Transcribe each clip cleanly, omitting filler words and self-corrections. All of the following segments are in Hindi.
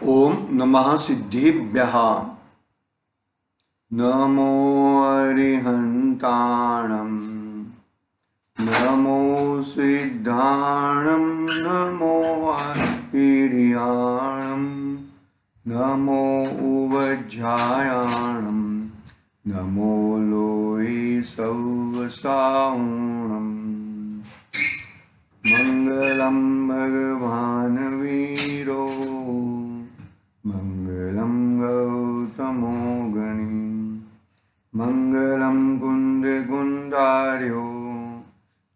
ओम नमः सिद्धिभ्यः। नमो अरिहन्ताणं, नमो सिद्धाणं, नमो वीर्याणं, नमो उवज्झायाणं, नमो लोये सौवसाहुणम्। मंगलम भगवान वीरो, मंगलम गौतमो गणी, मंगलम कुंदकुंडार्यो,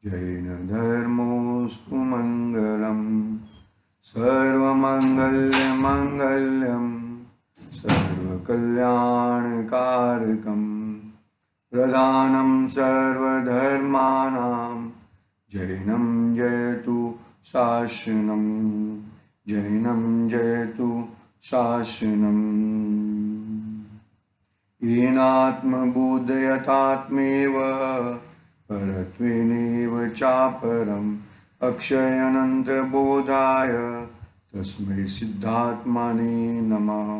जैन धर्मोस्तु मंगलम। सर्वमंगल्य मंगल्यम सर्वकल्याणकारकम, प्रधानं सर्वधर्माणां, जैनं जयतु शासनं, जैनं जयतु शासनम्। येनात्मबोधयतात्मेव परत्वेनैव चापरम्, अक्षयनन्तबोधाय तस्मै सिद्धात्मने नमः।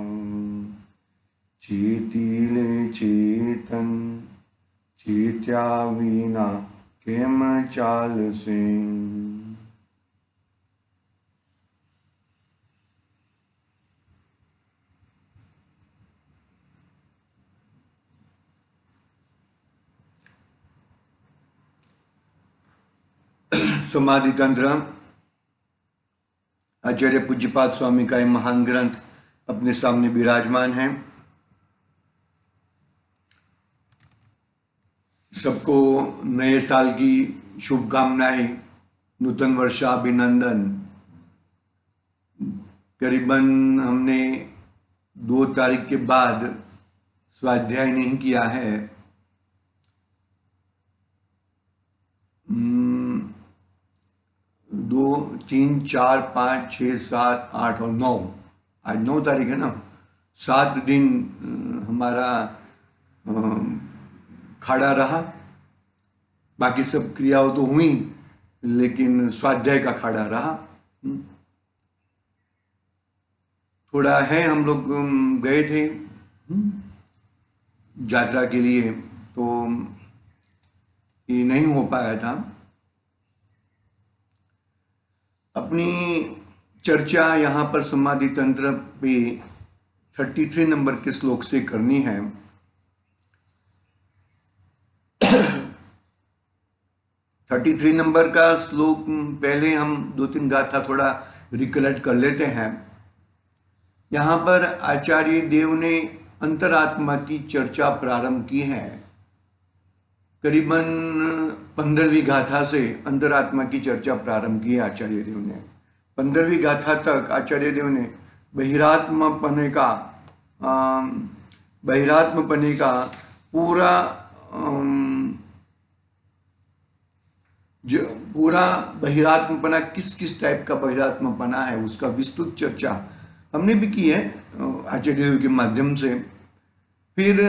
चेतीले चेतन, चेत्या विना केम चालसे। समाधि तंत्र आचार्य पूज्यपाद स्वामी का ये महान ग्रंथ अपने सामने विराजमान है। सबको नए साल की शुभकामनाएं, नूतन वर्षाभिनंदन। करीबन हमने 2 तारीख के बाद स्वाध्याय नहीं किया है। 2, 3, 4, 5, 6, 7, 8 और 9, आज 9 तारीख है ना। 7 दिन हमारा खड़ा रहा। बाकी सब क्रियाओं तो हुई, लेकिन स्वाध्याय का खड़ा रहा। थोड़ा है, हम लोग गए थे यात्रा के लिए, तो ये नहीं हो पाया था। अपनी चर्चा यहाँ पर समाधि तंत्र पे 33 नंबर के श्लोक से करनी है। 33 नंबर का श्लोक पहले हम 2-3 गाथा थोड़ा रिकलेक्ट कर लेते हैं। यहाँ पर आचार्य देव ने अंतरात्मा की चर्चा प्रारंभ की है। करीबन 15वीं गाथा से अंतरात्मा की चर्चा प्रारंभ की है आचार्य देव ने। 15वीं गाथा तक आचार्य देव ने बहिरात्मपने का पूरा बहिरात्मपना किस किस टाइप का बहिरात्मपना है उसका विस्तृत चर्चा हमने भी की है आचार्य देव के माध्यम से। फिर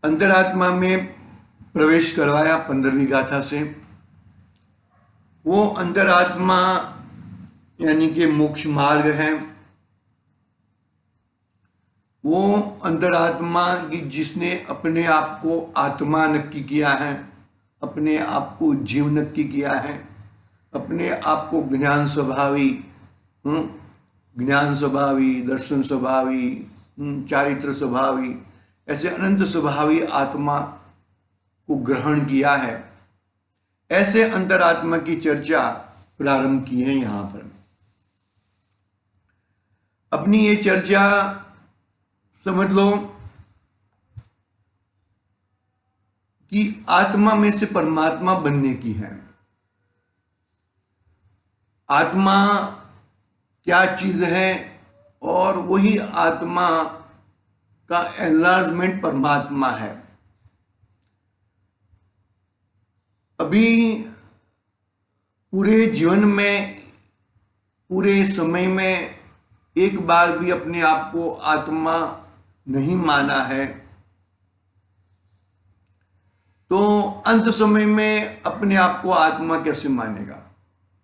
अंतरात्मा में प्रवेश करवाया 15वीं गाथा से। वो अंतरात्मा यानी कि मोक्ष मार्ग है। वो अंतरात्मा की जिसने अपने आप को आत्मा नक्की किया है, अपने आप को जीव नक्की किया है, अपने आप को ज्ञान स्वभावी, दर्शन स्वभावी, चारित्र स्वभावी, ऐसे अनंत स्वभावी आत्मा को ग्रहण किया है। ऐसे अंतरात्मा की चर्चा प्रारंभ की है। यहाँ पर अपनी ये चर्चा समझ लो कि आत्मा में से परमात्मा बनने की है। आत्मा क्या चीज है और वही आत्मा का एनलार्जमेंट परमात्मा है। अभी पूरे जीवन में, पूरे समय में एक बार भी अपने आप को आत्मा नहीं माना है, तो अंत समय में अपने आप को आत्मा कैसे मानेगा?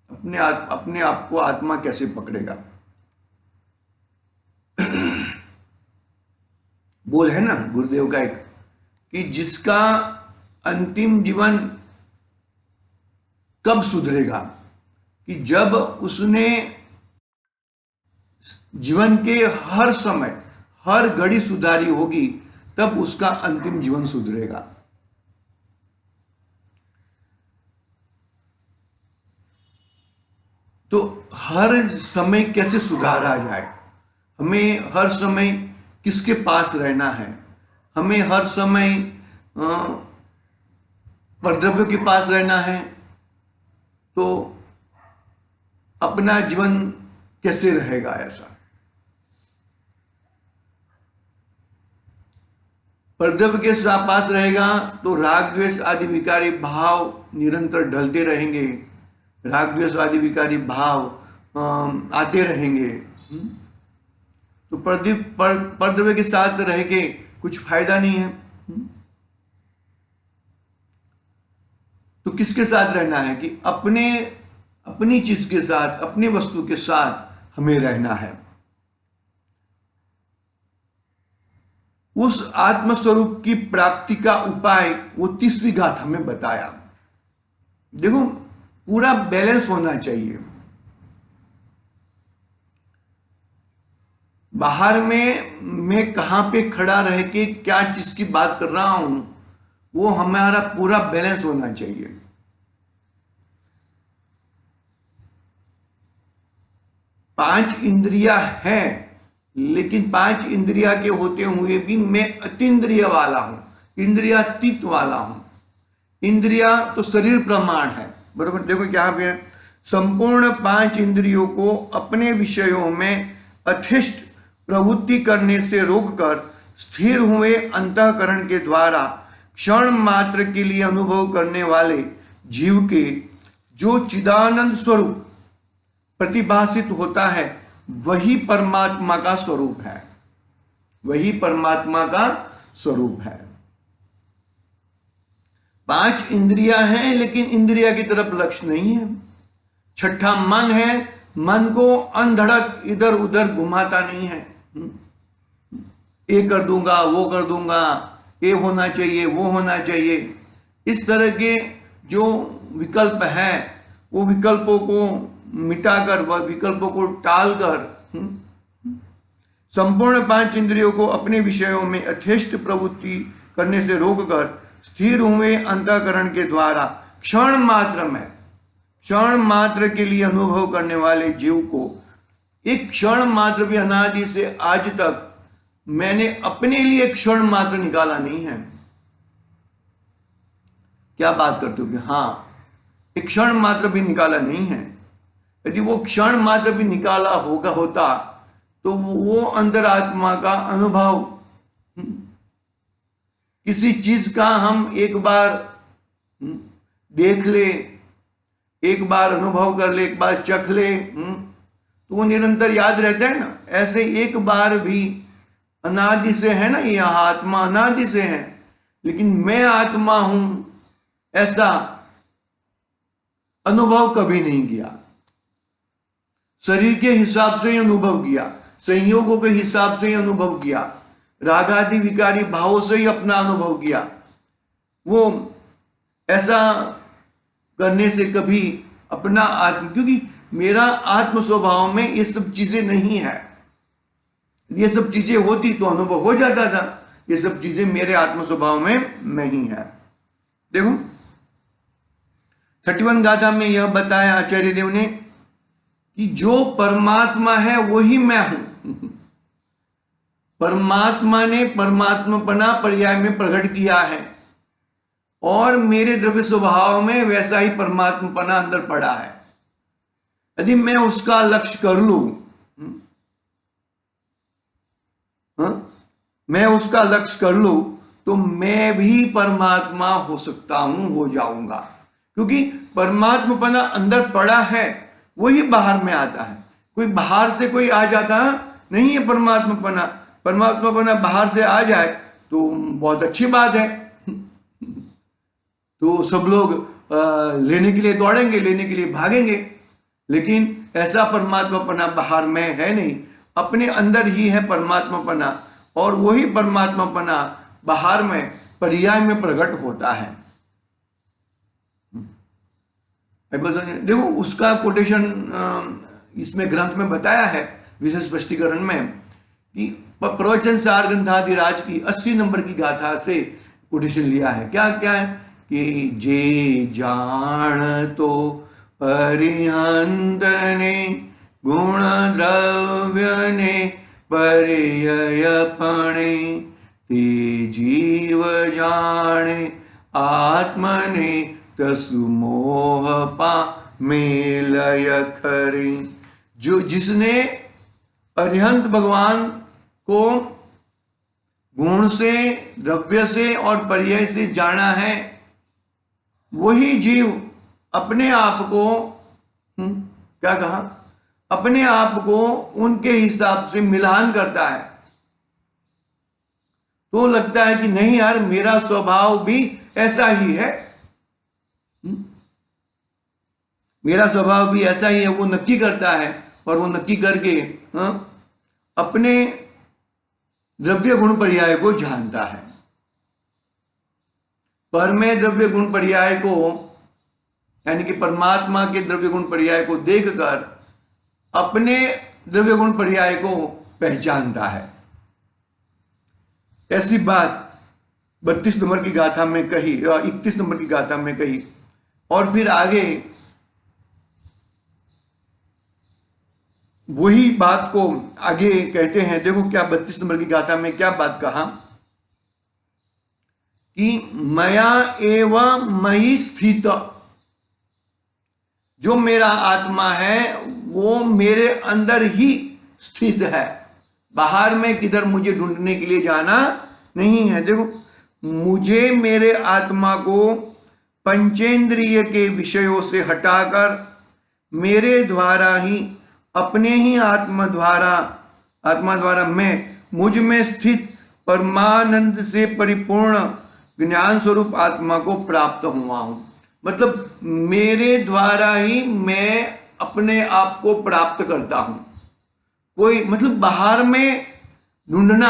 अपने आप को आत्मा कैसे पकड़ेगा? बोल है ना गुरुदेव का एक, कि जिसका अंतिम जीवन कब सुधरेगा, कि जब उसने जीवन के हर समय हर घड़ी सुधारी होगी, तब उसका अंतिम जीवन सुधरेगा। तो हर समय कैसे सुधारा जाए, हमें हर समय किसके पास रहना है, हमें हर समय परद्रव्य के पास रहना है, तो अपना जीवन कैसे रहेगा ऐसा। परद्रव्य के पास रहेगा तो राग द्वेष आदि विकारी भाव निरंतर ढलते रहेंगे, राग द्वेष आदि विकारी भाव आते रहेंगे। तो परद्रव्य के साथ रह के कुछ फायदा नहीं है। तो किसके साथ रहना है, कि अपनी चीज के साथ, अपनी वस्तु के साथ हमें रहना है। उस आत्मस्वरूप की प्राप्ति का उपाय वो 30वीं गाथा में बताया। देखो, पूरा बैलेंस होना चाहिए। बाहर में मैं कहां पे खड़ा रह के क्या चीज की बात कर रहा हूं, वो हमारा पूरा बैलेंस होना चाहिए। पांच इंद्रियां हैं, लेकिन पांच इंद्रिया के होते हुए भी मैं अतीन्द्रिय वाला हूं, इंद्रियातीत वाला हूं। इंद्रिया तो शरीर प्रमाण है, बरोबर। देखो क्या पे है, संपूर्ण पांच इंद्रियों को अपने विषयों में अतिष्ठ प्रवृत्ति करने से रोककर स्थिर हुए अंतःकरण के द्वारा क्षण मात्र के लिए अनुभव करने वाले जीव के जो चिदानंद स्वरूप प्रतिभासित होता है, वही परमात्मा का स्वरूप है, वही परमात्मा का स्वरूप है। पांच इंद्रियां हैं, लेकिन इंद्रिया की तरफ लक्ष्य नहीं है। छठा मन है, मन को अनधड़क इधर उधर घुमाता नहीं है। ये कर दूंगा, वो कर दूंगा, ये होना चाहिए, वो होना चाहिए, इस तरह के जो विकल्प है, वो विकल्पों को मिटाकर, वह विकल्पों को टालकर संपूर्ण पांच इंद्रियों को अपने विषयों में यथेष्ट प्रवृत्ति करने से रोककर स्थिर हुए अंतःकरण के द्वारा क्षण मात्र के लिए अनुभव करने वाले जीव को, एक क्षण मात्र भी अनादि से आज तक मैंने अपने लिए क्षण मात्र निकाला नहीं है। क्या बात करते हो कि हाँ, एक क्षण मात्र भी निकाला नहीं है। यदि वो क्षण मात्र भी निकाला होता तो वो अंतरात्मा का अनुभव, किसी चीज का हम एक बार देख ले, एक बार अनुभव कर ले, एक बार चख ले, तो वो निरंतर याद रहता है ना। ऐसे एक बार भी अनादि से है ना, ये आत्मा अनादि से है, लेकिन मैं आत्मा हूं ऐसा अनुभव कभी नहीं किया। शरीर के हिसाब से ही अनुभव किया, संयोगों के हिसाब से ही अनुभव किया, रागादि विकारी भावों से ही अपना अनुभव किया। वो ऐसा करने से कभी अपना आत्म, क्योंकि मेरा आत्म स्वभाव में ये सब चीजें नहीं है। ये सब चीजें होती तो अनुभव हो जाता था, ये सब चीजें मेरे आत्म स्वभाव में नहीं है। देखो 31 गाथा में यह बताया आचार्य देव ने कि जो परमात्मा है वही मैं हूं। परमात्मा ने परमात्मापना पर्याय में प्रकट किया है और मेरे द्रव्य स्वभाव में वैसा ही परमात्मापना अंदर पड़ा है। यदि मैं उसका लक्ष्य कर लूं, मैं उसका लक्ष्य कर लूं, तो मैं भी परमात्मा हो सकता हूं, हो जाऊंगा। क्योंकि परमात्मापना अंदर पड़ा है, वही बाहर में आता है। कोई बाहर से कोई आ जाता नहीं है परमात्मापना। परमात्मापना बाहर से आ जाए तो बहुत अच्छी बात है, तो सब लोग लेने के लिए दौड़ेंगे, लेने के लिए भागेंगे। लेकिन ऐसा परमात्मापना बाहर में है नहीं, अपने अंदर ही है परमात्मापना। और वही परमात्मापना बाहर में पर्याय में प्रकट होता है। देखो उसका कोटेशन इसमें ग्रंथ में बताया है विशेष स्पष्टीकरण में कि प्रवचन सार ग्रंथाधिराज की 80 नंबर की गाथा से कोटेशन लिया है। क्या क्या है कि जे जान तो परिहंत ने गुण द्रव्य ने पर्ययपणे ते जीव जाने आत्मने तसु मोह पा मेलय खरी। जो जिसने अरिहंत भगवान को गुण से, द्रव्य से और पर्याय से जाना है, वही जीव अपने आप को क्या कहा, अपने आप को उनके हिसाब से मिलान करता है। तो लगता है कि नहीं यार, मेरा स्वभाव भी ऐसा ही है, मेरा स्वभाव भी ऐसा ही है। वो नक्की करता है और वो नक्की करके अपने द्रव्य गुण पर्याय को जानता है। पर में द्रव्य गुण पर्याय को, यानी कि परमात्मा के द्रव्य गुण पर्याय को देखकर अपने द्रव्य गुण पर्याय को पहचानता है। ऐसी बात 32 नंबर की गाथा में कही, 31 नंबर की गाथा में कही। और फिर आगे वही बात को आगे कहते हैं। देखो क्या 32 नंबर की गाथा में क्या बात कहा कि मया एवं मयि स्थित, जो मेरा आत्मा है वो मेरे अंदर ही स्थित है, बाहर में किधर मुझे ढूंढने के लिए जाना नहीं है। देखो मुझे, मेरे आत्मा को पंचेंद्रिय के विषयों से हटाकर मेरे द्वारा ही, अपने ही आत्मा द्वारा मैं मुझ में स्थित परमानंद से परिपूर्ण ज्ञान स्वरूप आत्मा को प्राप्त हुआ हूं। मतलब मेरे द्वारा ही मैं अपने आप को प्राप्त करता हूं। कोई मतलब बाहर में ढूंढना,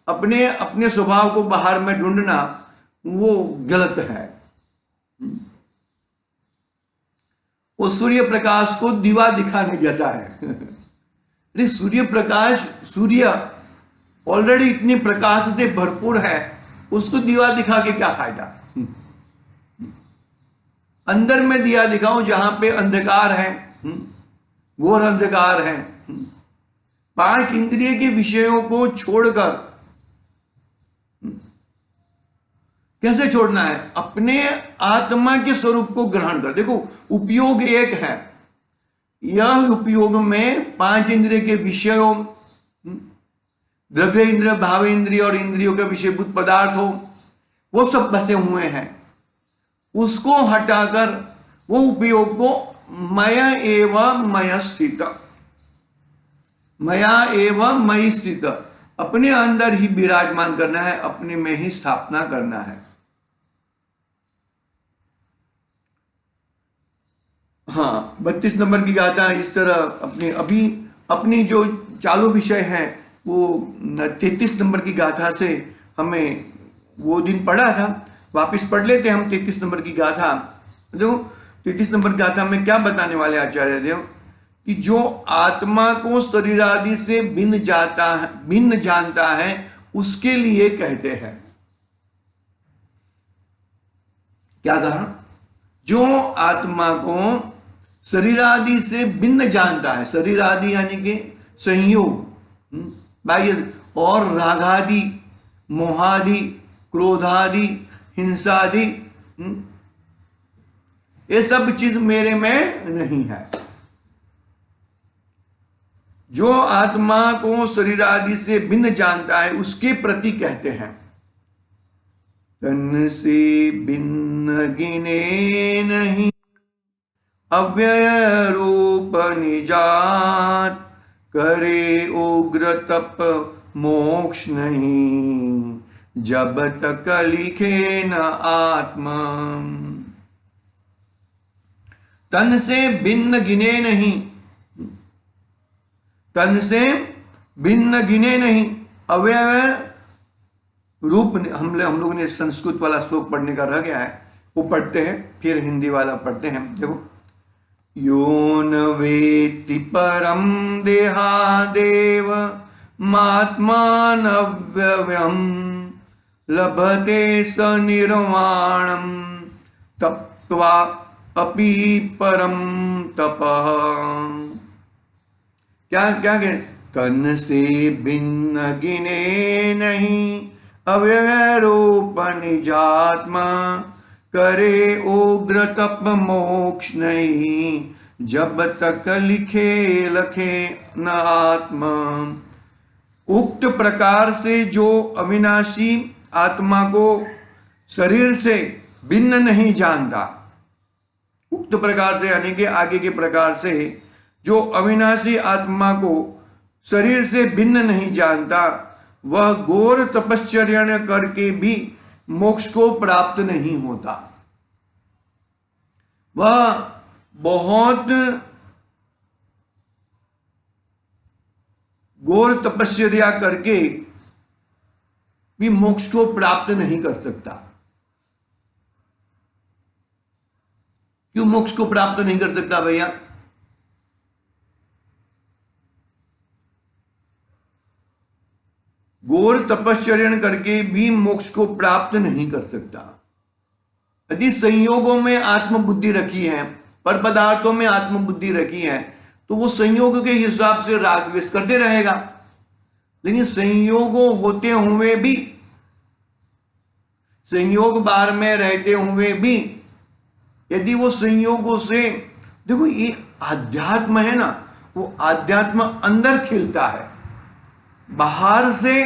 अपने स्वभाव को बाहर में ढूंढना, वो गलत है। वो सूर्य प्रकाश को दीवा दिखाने जैसा है। अरे सूर्य प्रकाश, सूर्य ऑलरेडी इतनी प्रकाश से भरपूर है, उसको दीवा दिखा के क्या फायदा। अंदर में दिया दिखाओ जहां पे अंधकार है, घोर अंधकार है। 5 इंद्रिय के विषयों को छोड़कर, कैसे छोड़ना है, अपने आत्मा के स्वरूप को ग्रहण कर। देखो उपयोग एक है, यह उपयोग में 5 इंद्रिय के विषयों, द्रव्य इंद्रिय, भाव इंद्रिय और इंद्रियों के विषयभूत पदार्थ हो, वो सब बसे हुए हैं। उसको हटाकर वो उपयोग को मया एवं मय स्थित, मया एवं मयि स्थित, अपने अंदर ही विराजमान करना है, अपने में ही स्थापना करना है। हाँ 32 नंबर की गाथा इस तरह अपनी जो चालू विषय है वो 33 नंबर की गाथा से हमें वो दिन पढ़ा था, वापस पढ़ लेते हम 33 नंबर की गाथा। देखो 33 नंबर गाथा में क्या बताने वाले आचार्य देव कि जो आत्मा को शरीर आदि से भिन्न जानता है उसके लिए कहते हैं। क्या कहा, जो आत्मा को शरीर आदि से भिन्न जानता है, शरीर आदि यानी कि संयोग, बाह्य और रागादि, मोहादि, क्रोधादि, हिंसादि, ये सब चीज मेरे में नहीं है। जो आत्मा को शरीर आदि से भिन्न जानता है उसके प्रति कहते हैं। तन से भिन्न गिने नहीं अव्यय रूप निजात, करे उग्र तप मोक्ष नहीं, जब तक लिखे न आत्मा। तन से भिन्न गिने नहीं, तन से भिन्न गिने नहीं, अव्यय रूप हम लोगों ने संस्कृत वाला श्लोक पढ़ने का रह गया है, वो पढ़ते हैं, फिर हिंदी वाला पढ़ते हैं। देखो, यो न वेत्ति परम देहादेव मात्मानव्ययम् लभते स निर्वाणम् तप्त्वा अपि परम तपः। क्या क्या कह, तन से भिन्न गिने नहीं अव्यय रूप निजात्मा, करे उग्र तप मोक्ष नहीं जब तक लिखे लखे न आत्मा। उक्त प्रकार से जो अविनाशी आत्मा को शरीर से भिन्न नहीं जानता, उक्त प्रकार से यानी कि आगे के प्रकार से जो अविनाशी आत्मा को शरीर से भिन्न नहीं जानता, वह घोर तपश्चर्या करके भी मोक्ष को प्राप्त नहीं होता। वह बहुत घोर तपश्चर्या करके भी मोक्ष को प्राप्त नहीं कर सकता। क्यों मोक्ष को प्राप्त नहीं कर सकता भैया? घोर तपश्चर्या करके भी मोक्ष को प्राप्त नहीं कर सकता। यदि संयोगों में आत्मबुद्धि रखी है, पर पदार्थों में आत्मबुद्धि रखी है, तो वो संयोग के हिसाब से राग द्वेष करते रहेगा। लेकिन संयोगों होते हुए भी, संयोग बार में रहते हुए भी, यदि वो संयोगों से, देखो ये आध्यात्म है ना, वो आध्यात्म अंदर खिलता है। बाहर से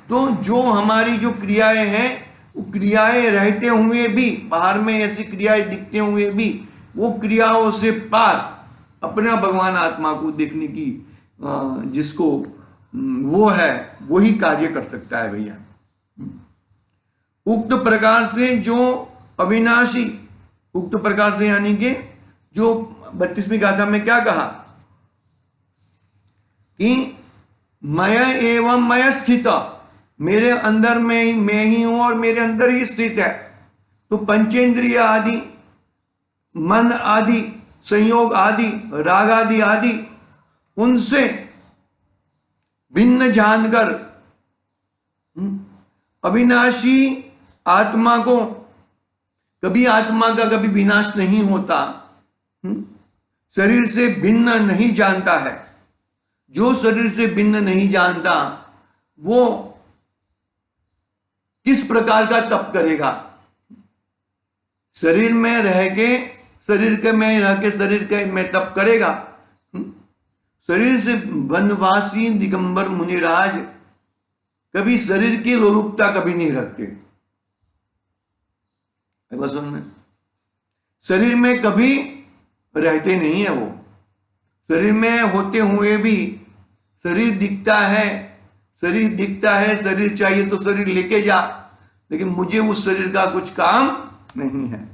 तो जो हमारी जो क्रियाएं हैं, वो क्रियाएं रहते हुए भी, बाहर में ऐसी क्रियाएं दिखते हुए भी, वो क्रियाओं से पार अपना भगवान आत्मा को देखने की जिसको वो है, वही कार्य कर सकता है भैया। उक्त प्रकार से जो अविनाशी, उक्त प्रकार से यानी कि जो 32वीं गाथा में क्या कहा कि मय एवं मय स्थित, मेरे अंदर में मैं ही हूं और मेरे अंदर ही स्थित है। तो पंचेंद्रिय आदि, मन आदि, संयोग आदि, राग आदि आदि, उनसे भिन्न जानकर अविनाशी आत्मा को, कभी आत्मा का कभी विनाश नहीं होता, शरीर से भिन्न नहीं जानता है। जो शरीर से भिन्न नहीं जानता, वो किस प्रकार का तप करेगा? शरीर में रह के, शरीर के में रह के शरीर के में तप करेगा। शरीर से वनवासी दिगंबर मुनिराज कभी शरीर की लोलुपता कभी नहीं रखते। बस उनमें शरीर में कभी रहते नहीं है। वो शरीर में होते हुए भी, शरीर दिखता है, शरीर दिखता है, शरीर चाहिए तो शरीर लेके जा, लेकिन मुझे उस शरीर का कुछ काम नहीं है।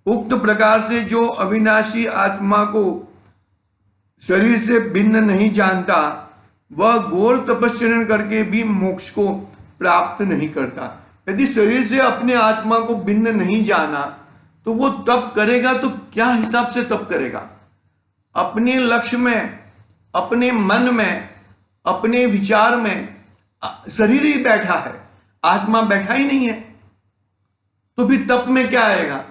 उक्त प्रकार से जो अविनाशी आत्मा को शरीर से भिन्न नहीं जानता, वह घोर तपस्या करके भी मोक्ष को प्राप्त नहीं करता। यदि शरीर से अपने आत्मा को भिन्न नहीं जाना, तो वो तप करेगा तो क्या हिसाब से तप करेगा? अपने लक्ष्य में, अपने मन में, अपने विचार में शरीर ही बैठा है, आत्मा बैठा ही नहीं है। तो फिर तप में क्या आएगा?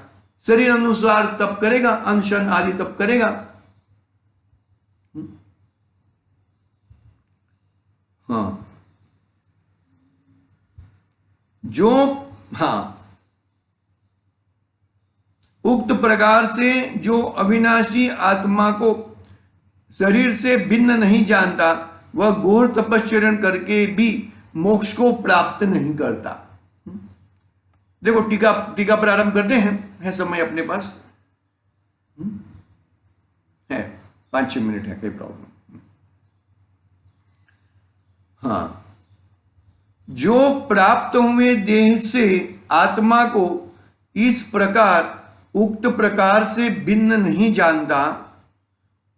शरीर अनुसार तप करेगा, अनशन आदि तप करेगा। हाँ, जो उक्त प्रकार से जो अविनाशी आत्मा को शरीर से भिन्न नहीं जानता, वह घोर तपश्चर्या करके भी मोक्ष को प्राप्त नहीं करता। देखो टीका प्रारंभ करते हैं, है समय अपने पास है, 5-6 मिनट है, कोई प्रॉब्लम। हाँ, जो प्राप्त हुए देह से आत्मा को इस प्रकार उक्त प्रकार से भिन्न नहीं जानता,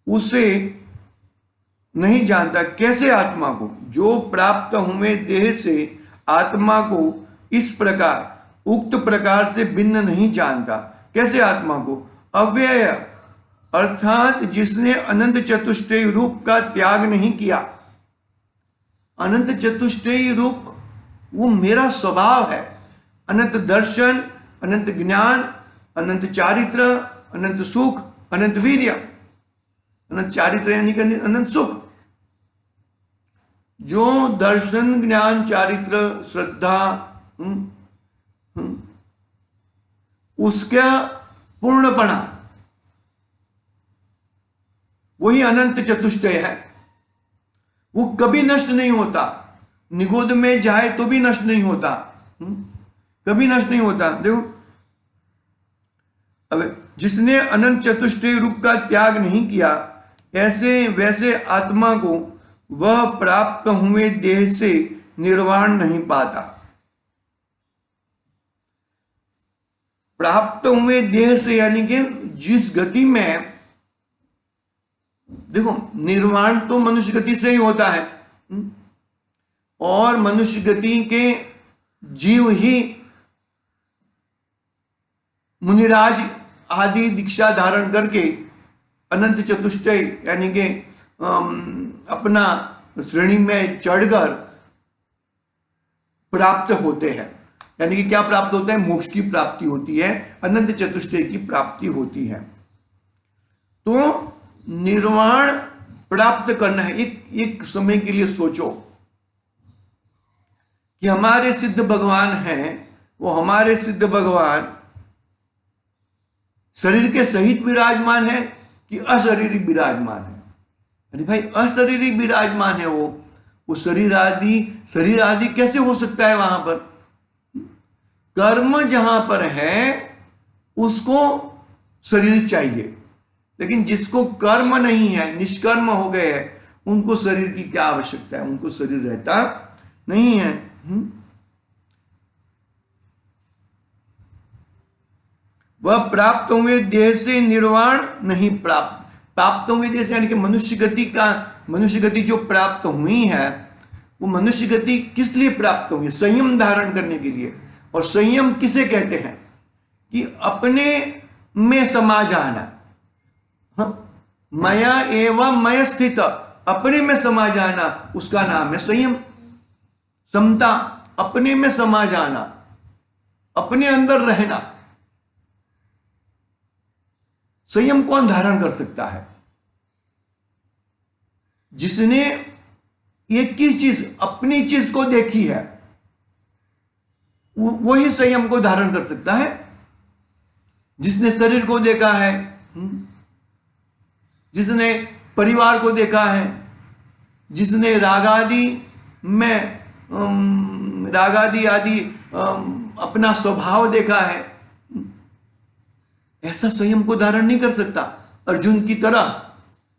उसे नहीं जानता। कैसे आत्मा को? जो प्राप्त हुए देह से आत्मा को इस प्रकार उक्त प्रकार से भिन्न नहीं जानता। कैसे आत्मा को? अव्यय अर्थात जिसने अनंत चतुष्टय रूप का त्याग नहीं किया। अनंत चतुष्टय रूप वो मेरा स्वभाव है। अनंत दर्शन, अनंत ज्ञान, अनंत चारित्र, अनंत सुख, अनंत वीर्य। अनंत चारित्र यानी कि अनंत सुख। जो दर्शन, ज्ञान, चारित्र, श्रद्धा, उसका पूर्णपणा वही अनंत चतुष्टय है। वो कभी नष्ट नहीं होता। निगोद में जाए तो भी नष्ट नहीं होता। कभी नष्ट नहीं होता। देखो, अब जिसने अनंत चतुष्टय रूप का त्याग नहीं किया, ऐसे वैसे आत्मा को वह प्राप्त हुए देह से निर्वाण नहीं पाता। प्राप्त हुए देह से यानी कि जिस गति में, देखो निर्वाण तो मनुष्य गति से ही होता है, और मनुष्य गति के जीव ही मुनिराज आदि दीक्षा धारण करके अनंत चतुष्टय यानी कि अपना श्रेणी में चढ़कर प्राप्त होते हैं। यानी कि क्या प्राप्त होता है? मोक्ष की प्राप्ति होती है, अनंत चतुष्टय की प्राप्ति होती है। तो निर्वाण प्राप्त करना है। एक समय के लिए सोचो कि हमारे सिद्ध भगवान हैं, वो हमारे सिद्ध भगवान शरीर के सहित विराजमान है कि अशरीरी विराजमान है? अरे भाई, अशरीरी विराजमान है। वो शरीर आदि कैसे हो सकता है? वहां पर कर्म जहां पर है उसको शरीर चाहिए, लेकिन जिसको कर्म नहीं है, निष्कर्म हो गए हैं, उनको शरीर की क्या आवश्यकता है? उनको शरीर रहता नहीं है। वह प्राप्त हुए देह से निर्वाण नहीं प्राप्त हुए देह से यानी कि मनुष्य गति जो प्राप्त हुई है, वो मनुष्य गति किस लिए प्राप्त हुई? संयम धारण करने के लिए। और संयम किसे कहते हैं? कि अपने में समा जाना। मया एवं मय स्थित, अपने में समा जाना, उसका नाम है संयम। समता, अपने में समा जाना, अपने अंदर रहना। संयम कौन धारण कर सकता है? जिसने एक ही चीज, अपनी चीज को देखी है, वही संयम को धारण कर सकता है। जिसने शरीर को देखा है, जिसने परिवार को देखा है, जिसने रागादि आदि अपना स्वभाव देखा है, ऐसा संयम को धारण नहीं कर सकता। अर्जुन की तरह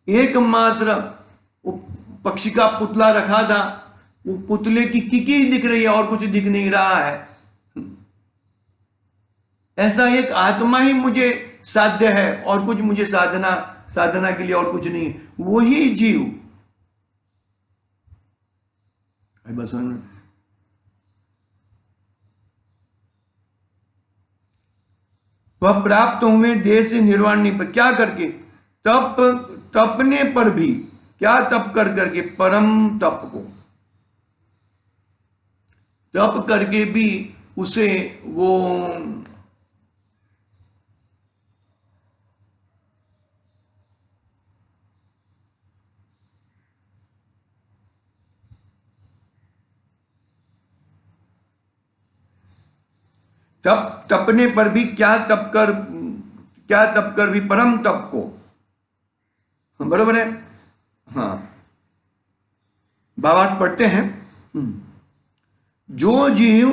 एकमात्र पक्षी का पुतला रखा था, वो पुतले की किकी दिख रही है और कुछ दिख नहीं रहा है। ऐसा एक आत्मा ही मुझे साध्य है और कुछ मुझे साधना के लिए और कुछ नहीं। वही जीव बस वह प्राप्त हुए देह से निर्वाण नहीं पर क्या करके? तपने पर भी, क्या तप कर करके? परम तप को तप करके भी उसे वो तपने पर भी क्या तप कर भी परम तप को, बरोबर है। हाँ, भावार्थ पढ़ते हैं। जो जीव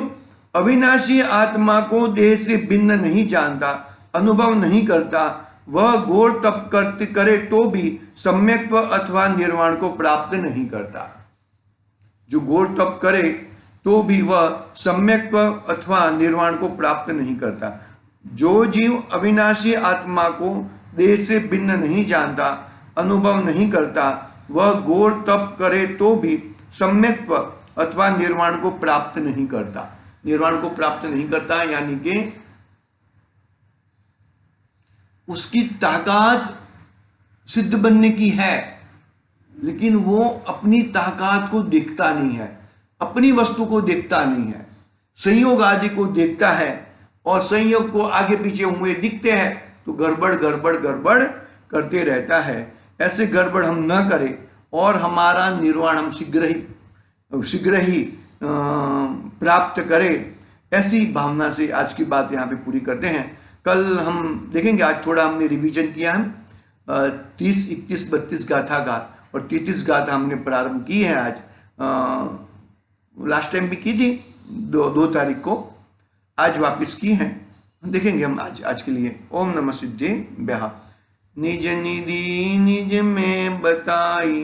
अविनाशी आत्मा को देह से भिन्न नहीं जानता, अनुभव नहीं करता, वह घोर तप करे तो भी सम्यक्त्व अथवा निर्वाण को प्राप्त नहीं करता। जो घोर तप करे तो भी वह सम्यक्त्व अथवा निर्वाण को प्राप्त नहीं करता। जो जीव अविनाशी आत्मा को देह से भिन्न नहीं जानता, अनुभव नहीं करता, वह घोर तप करे तो भी सम्यक्त्व अथवा निर्वाण को प्राप्त नहीं करता। निर्वाण को प्राप्त नहीं करता यानी कि उसकी ताकत सिद्ध बनने की है, लेकिन वो अपनी ताकत को देखता नहीं है, अपनी वस्तु को देखता नहीं है, संयोग आदि को देखता है और संयोग को आगे पीछे हुए दिखते हैं तो गड़बड़ गड़बड़ गड़बड़ करते रहता है। ऐसे गड़बड़ हम न करें और हमारा निर्वाण हम शीघ्र ही प्राप्त करें, ऐसी भावना से आज की बात यहाँ पे पूरी करते हैं। कल हम देखेंगे, आज थोड़ा हमने रिवीजन किया है 30, 31, 32 गाथा का और 33 गाथा हमने प्रारंभ की है आज। लास्ट टाइम भी की थी 2 तारीख को, आज वापस की है, देखेंगे हम आज के लिए। ओम नमः सिद्धि ब्याह। निज निधि निज में बताई